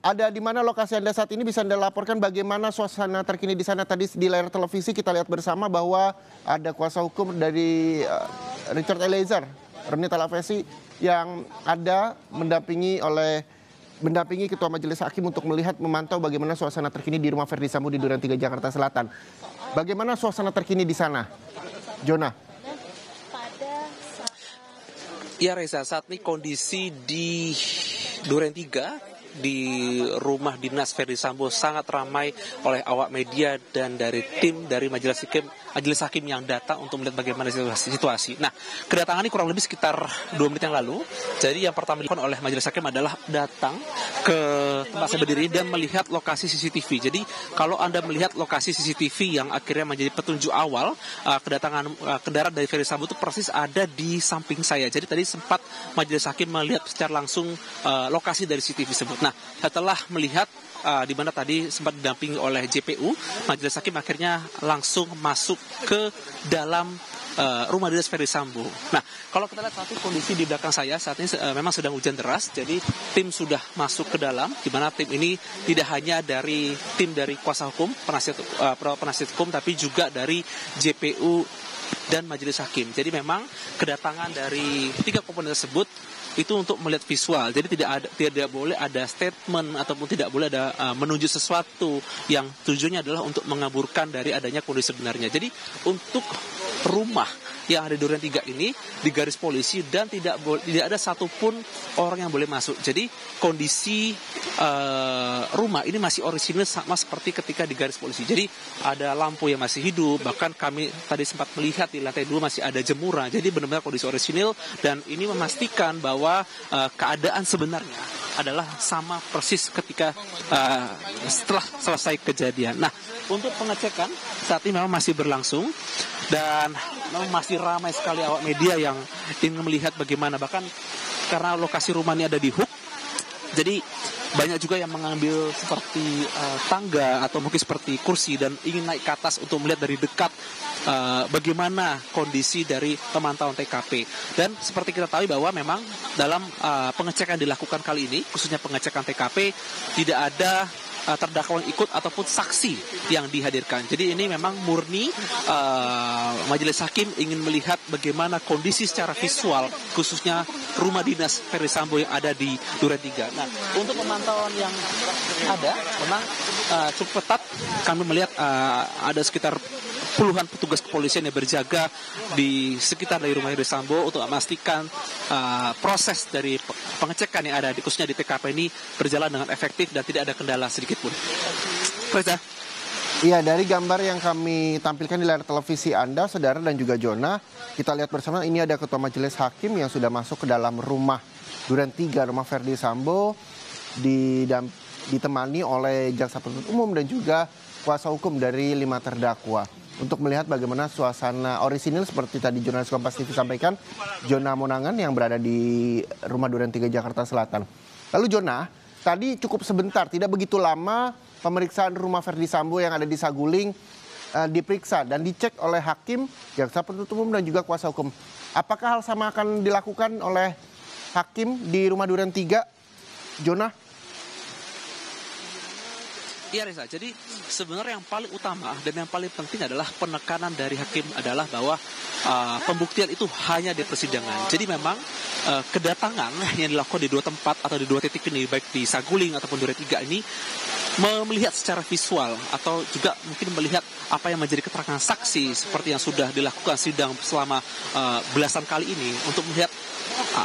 ada di mana lokasi Anda saat ini? Bisa Anda laporkan bagaimana suasana terkini di sana? Tadi di layar televisi kita lihat bersama bahwa ada kuasa hukum dari Richard Eliezer, Reni Talapesi, yang ada mendampingi Ketua Majelis Hakim untuk melihat memantau bagaimana suasana terkini di rumah Verdi Sambo di Duren 3 Jakarta Selatan. Bagaimana suasana terkini di sana, Jona? Ya Reza, saat ini kondisi di Duren 3 di rumah dinas Verdi Sambo sangat ramai oleh awak media dan dari tim dari Majelis Hakim yang datang untuk melihat bagaimana situasi. Nah, kedatangan ini kurang lebih sekitar 2 menit yang lalu. Jadi yang pertama dilakukan oleh Majelis Hakim adalah datang ke tempat saya berdiri dan melihat lokasi CCTV. Jadi kalau Anda melihat lokasi CCTV yang akhirnya menjadi petunjuk awal kedatangan kendaraan dari Verdi Sambo itu persis ada di samping saya. Jadi tadi sempat Majelis Hakim melihat secara langsung lokasi dari CCTV tersebut. Nah, setelah melihat di mana tadi sempat didampingi oleh JPU, Majelis Hakim akhirnya langsung masuk ke dalam rumah dinas Verdi Sambo. Nah, kalau kita lihat saat ini kondisi di belakang saya saat ini memang sedang hujan deras, jadi tim sudah masuk ke dalam, di mana tim ini tidak hanya dari tim dari kuasa hukum, penasihat hukum, tapi juga dari JPU dan Majelis Hakim. Jadi memang kedatangan dari 3 komponen tersebut itu untuk melihat visual. Jadi tidak boleh ada statement ataupun tidak boleh ada menunjuk sesuatu yang tujuannya adalah untuk mengaburkan dari adanya kondisi sebenarnya. Jadi untuk rumah yang ada di Duren 3 ini di garis polisi dan tidak ada satupun orang yang boleh masuk. Jadi kondisi rumah ini masih orisinil sama seperti ketika di garis polisi. Jadi ada lampu yang masih hidup, bahkan kami tadi sempat melihat di lantai 2 masih ada jemuran. Jadi benar-benar kondisi orisinil dan ini memastikan bahwa keadaan sebenarnya adalah sama persis ketika setelah selesai kejadian. Nah, untuk pengecekan saat ini memang masih berlangsung dan memang masih ramai sekali awak media yang ingin melihat bagaimana, bahkan karena lokasi rumah ini ada di Hook, jadi banyak juga yang mengambil seperti tangga atau mungkin seperti kursi dan ingin naik ke atas untuk melihat dari dekat bagaimana kondisi dari pemantauan TKP. Dan seperti kita tahu bahwa memang dalam pengecekan dilakukan kali ini, khususnya pengecekan TKP, tidak ada terdakwa yang ikut ataupun saksi yang dihadirkan. Jadi ini memang murni Majelis Hakim ingin melihat bagaimana kondisi secara visual, khususnya rumah dinas Verdi Sambo yang ada di Duren 3. Nah, untuk pemantauan yang ada, memang cukup ketat. Kami melihat ada sekitar puluhan petugas kepolisian yang berjaga di sekitar dari rumah Verdi Sambo untuk memastikan proses dari pengecekan yang ada khususnya di TKP ini berjalan dengan efektif dan tidak ada kendala sedikit pun. Reza. Iya, dari gambar yang kami tampilkan di layar televisi Anda, saudara dan juga Jona, kita lihat bersama ini ada Ketua Majelis Hakim yang sudah masuk ke dalam rumah Duren 3, rumah Verdi Sambo, ditemani oleh jaksa penuntut umum dan juga kuasa hukum dari 5 terdakwa. Untuk melihat bagaimana suasana orisinil seperti tadi jurnalis Kompas TV sampaikan, Jona Monangan yang berada di rumah Duren 3 Jakarta Selatan. Lalu Jona, tadi cukup sebentar, tidak begitu lama pemeriksaan rumah Verdi Sambo yang ada di Saguling diperiksa dan dicek oleh hakim, jaksa penuntut umum dan juga kuasa hukum. Apakah hal sama akan dilakukan oleh hakim di rumah Duren 3, Jona? Iya Reza, jadi sebenarnya yang paling utama dan yang paling penting adalah penekanan dari hakim adalah bahwa pembuktian itu hanya di persidangan. Jadi memang kedatangan yang dilakukan di 2 tempat atau di 2 titik ini, baik di Saguling ataupun Duren 3 ini, melihat secara visual atau juga mungkin melihat apa yang menjadi keterangan saksi seperti yang sudah dilakukan sidang selama belasan kali ini untuk melihat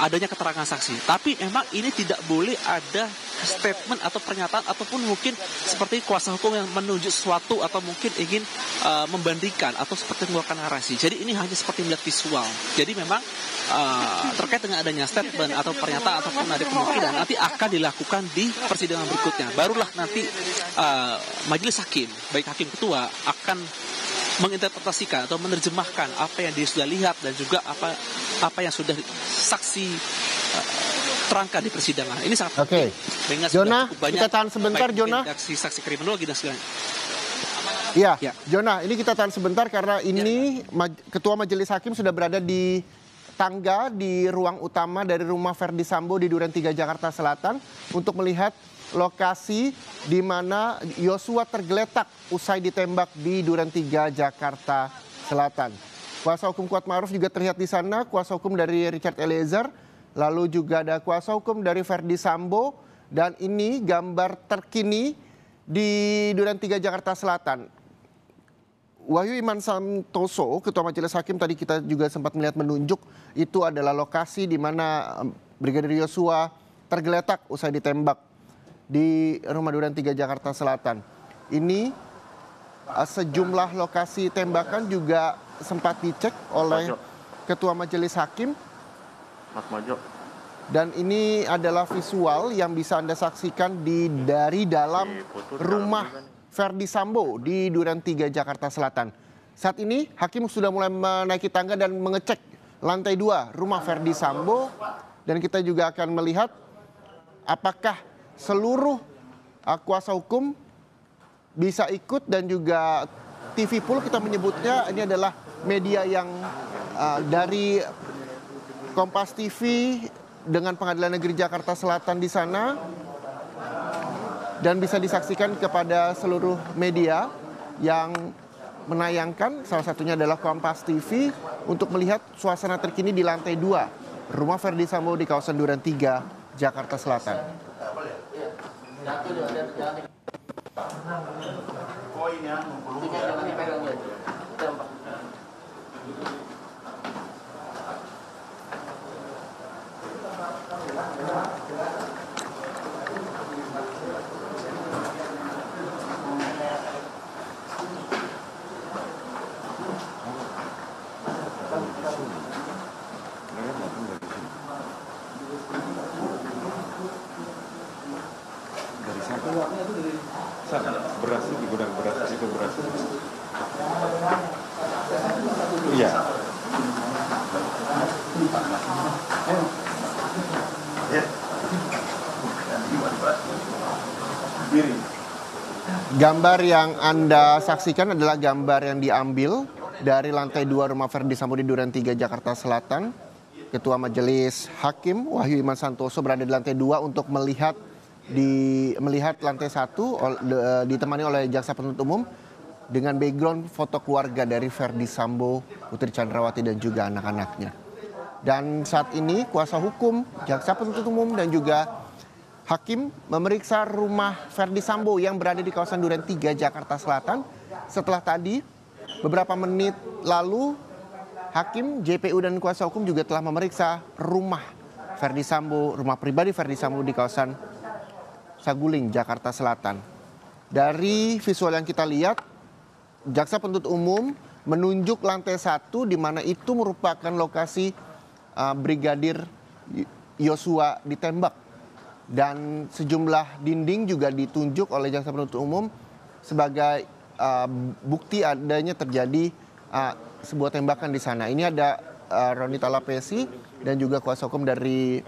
adanya keterangan saksi. Tapi memang ini tidak boleh ada statement atau pernyataan ataupun mungkin seperti kuasa hukum yang menunjuk sesuatu atau mungkin ingin membandingkan atau seperti mengeluarkan narasi. Jadi ini hanya seperti melihat visual. Jadi memang terkait dengan adanya statement atau pernyataan ataupun ada kemungkinan nanti akan dilakukan di persidangan berikutnya. Barulah nanti majelis hakim, baik hakim ketua, akan menginterpretasikan atau menerjemahkan apa yang dia sudah lihat dan juga apa yang sudah saksi terangkan di persidangan. Ini sangat penting. Jona, kita tahan sebentar, Jona. Saksi kriminologi dan segala. Iya, ya. Jona, ini kita tahan sebentar karena ini Ketua Majelis Hakim sudah berada di tangga di ruang utama dari rumah Verdi Sambo di Duren 3 Jakarta Selatan untuk melihat lokasi di mana Yosua tergeletak usai ditembak di Duren 3 Jakarta Selatan. Kuasa hukum Kuatmaruf juga terlihat di sana, kuasa hukum dari Richard Eliezer, lalu juga ada kuasa hukum dari Verdi Sambo, dan ini gambar terkini di Duren 3 Jakarta Selatan. Wahyu Iman Santoso, Ketua Majelis Hakim, tadi kita juga sempat melihat menunjuk itu adalah lokasi di mana Brigadir Yosua tergeletak usai ditembak di rumah Duren 3 Jakarta Selatan. Ini sejumlah lokasi tembakan juga sempat dicek oleh Ketua Majelis Hakim. Dan ini adalah visual yang bisa Anda saksikan dari dalam rumah Verdi Sambo di Duren 3 Jakarta Selatan. Saat ini Hakim sudah mulai menaiki tangga dan mengecek lantai 2 rumah Verdi Sambo. Dan kita juga akan melihat apakah seluruh kuasa hukum bisa ikut, dan juga TV Pool kita menyebutnya ini adalah media yang dari Kompas TV dengan Pengadilan Negeri Jakarta Selatan di sana, dan bisa disaksikan kepada seluruh media yang menayangkan, salah satunya adalah Kompas TV, untuk melihat suasana terkini di lantai 2 rumah Verdi Sambo di kawasan Duren 3 Jakarta Selatan. Beras di gudang beras itu beras. Iya. Gambar yang Anda saksikan adalah gambar yang diambil dari lantai 2 rumah Verdi Sambo di Duren 3 Jakarta Selatan. Ketua Majelis Hakim Wahyu Iman Santoso berada di lantai 2 untuk melihat lantai 1 ditemani oleh jaksa penuntut umum dengan background foto keluarga dari Verdi Sambo, Putri Chandrawati, dan juga anak-anaknya. Dan saat ini kuasa hukum, jaksa penuntut umum, dan juga hakim memeriksa rumah Verdi Sambo yang berada di kawasan Duren 3 Jakarta Selatan. Setelah tadi beberapa menit lalu hakim, JPU, dan kuasa hukum juga telah memeriksa rumah Verdi Sambo, rumah pribadi Verdi Sambo di kawasan Saguling, Jakarta Selatan. Dari visual yang kita lihat, jaksa penuntut umum menunjuk lantai 1 di mana itu merupakan lokasi Brigadir Yosua ditembak. Dan sejumlah dinding juga ditunjuk oleh jaksa penuntut umum sebagai bukti adanya terjadi sebuah tembakan di sana. Ini ada Ronita Lapesi dan juga kuasa hukum dari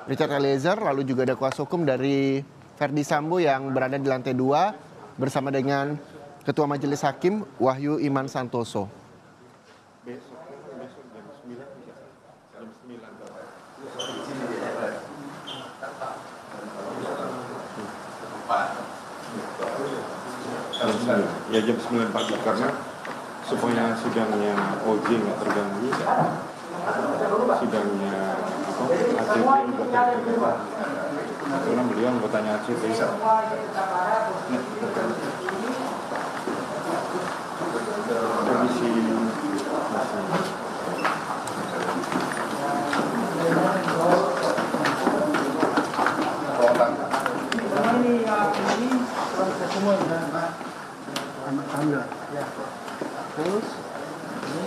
Richard Eliezer, lalu juga ada kuasa hukum dari Verdi Sambo yang berada di lantai 2 bersama dengan Ketua Majelis Hakim Wahyu Iman Santoso. Besok jam 9 jam 9. Ya jam 9 pagi, karena supaya sidangnya OJ nggak terganggu, sidangnya ACT karena beliau anggotanya ACT. Komisi tangga. Ya. Terus ini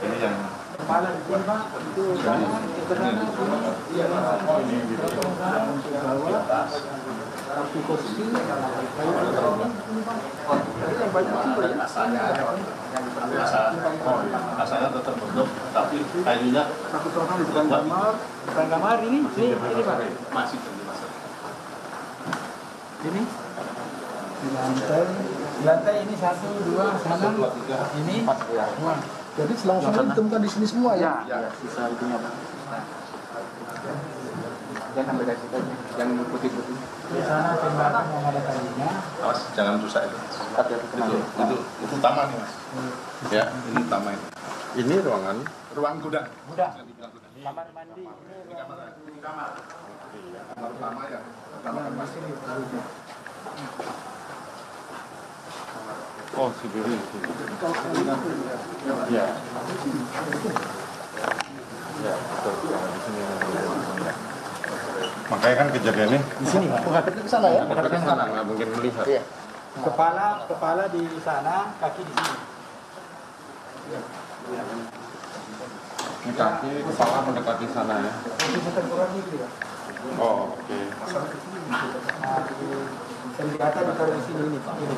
ini yang kepala ditembak itu tangan keterangan ini bawah kartu posisi asalnya tetap bentuk, tapi kayunya kartu terangan di depan kamar ini Pak masih terlihat. ini di lantai Lantai ini 1, 2, sana. Ini 4. Jadi selang-seling ditemukan di sini semua ya? Ya, sisa itunya Pak. Jangan ambil dari situ aja, jangan putih-putih. Di sana tembakan yang ada kalinya. Awas, jangan rusak itu. Itu utama nih Mas. Ya, ini utama ini. Ini ruang gudang. Udah. Kamar mandi. Ini kamar utama ya. Kamar Mas. Oh, sendiri. Ya. Ya, betul. Di sini. Makanya kan kejadiannya Di sini, Pak. Menghadap ke sana ya? menghadap ke sana, nggak mungkin melihat. Iya. Kepala di sana, kaki di sini. Ini kaki, kepala mendekati sana ya. Bisa terkurang gitu ya. Oh, oke. Nah, senjata ditaruh di sini ini, Pak. Ini.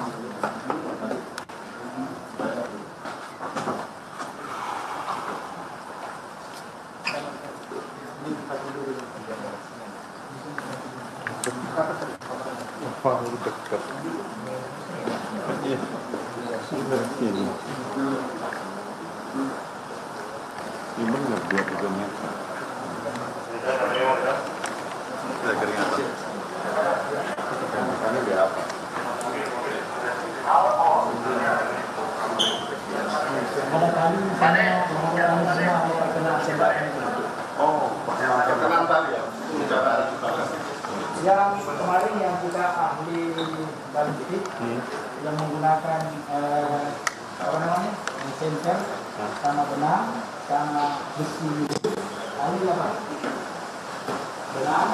Terlalu dekat. Iya. Ini. Ini benar 2-3 meter. Ada keringatan. Makanya dia apa? Ada kali di sana orang-orang semua terkena tembakan itu. Oh, perkenalan tadi ya. Bicara. Yang kemarin yang kita ahli balistik yang menggunakan apa namanya sensor sama benang sama besi ahli apa benang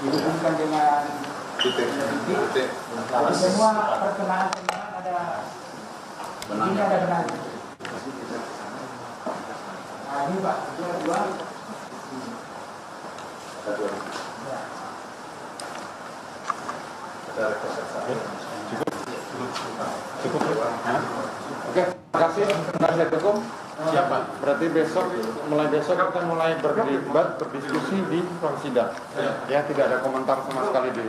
dihubungkan dengan Titik. tapi semua perkenaan tembakan ada ini ada benang. Nah ini Pak dua. Cukup ya? Oke, terima kasih penasihat hukum. Siapa? Berarti mulai besok kita mulai berdebat, berdiskusi di ruang sidang. Ya, tidak ada komentar sama sekali di.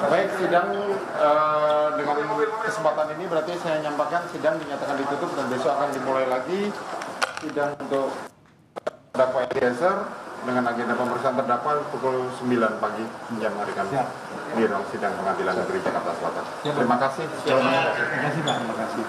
Baik, sidang dengan kesempatan ini berarti saya nyampaikan sidang dinyatakan ditutup dan besok akan dimulai lagi sidang untuk terdakwa Eliezer dengan agenda pemeriksaan terdakwa pukul 9 pagi jam hari Kamis di ruang sidang Pengadilan Negeri Jakarta Selatan. Terima kasih. Terima kasih Pak. Terima kasih.